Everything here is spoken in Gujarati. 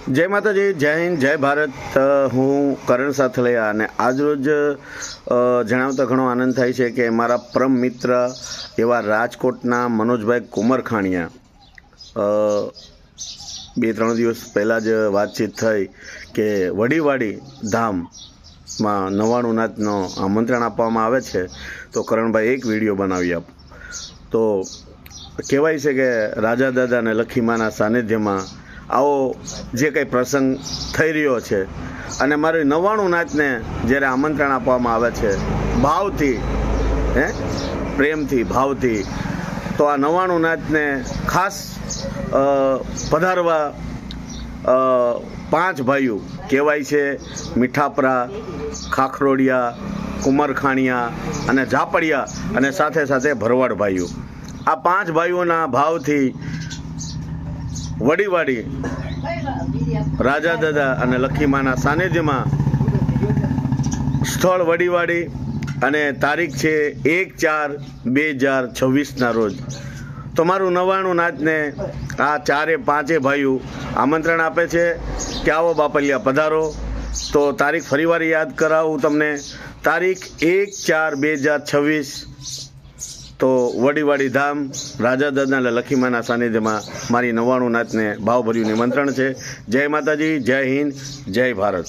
જય માતાજી, જય હિન્દ, જય ભારત. હું કરણ સાથળિયા અને આજરોજ જણાવતા ઘણો આનંદ થાય છે કે મારા પરમ મિત્ર એવા રાજકોટના મનોજભાઈ કુમરખાણીયા 2-3 દિવસ પહેલાં જ વાતચીત થઈ કે વડીવાડી ધામમાં 99 નાથનો આમંત્રણ આપવામાં આવે છે, તો કરણભાઈ એક વિડીયો બનાવી આપ. તો કહેવાય છે કે રાજા દાદા અને લખીમાના સાનિધ્યમાં આવો જે કંઈ પ્રસંગ થઈ રહ્યો છે અને મારી 99 નાથને જ્યારે આમંત્રણ આપવામાં આવે છે ભાવથી, પ્રેમથી, ભાવથી, તો આ 99 નાથને ખાસ પધારવા 5 ભાઈઓ કહેવાય છે, મીઠાપરા, ખાખરોડિયા, કુમરખાણીયા અને ઝાપડિયા અને સાથે સાથે ભરવાડ ભાઈઓ, આ 5 ભાઈઓના ભાવથી વડીવાડી રાજા દાદા અને લખીમાના સાનિધ્યમાં સ્થળ વડીવાડી અને તારીખ છે 1/4/2026ના રોજ. તો મારું 99 નાથને આ 4-5 ભાઈઓ આમંત્રણ આપે છે કે આવો બાપલિયા પધારો. તો તારીખ ફરીવાર યાદ કરાવું તમને, તારીખ 1/4/2026. તો વડીવાડી ધામ રાજા દાદા અને લખીમાના સાનિધ્યમાં મારી 99 નાથને ભાવભર્યું નિમંત્રણ છે. જય માતાજી, જય હિન્દ, જય ભારત.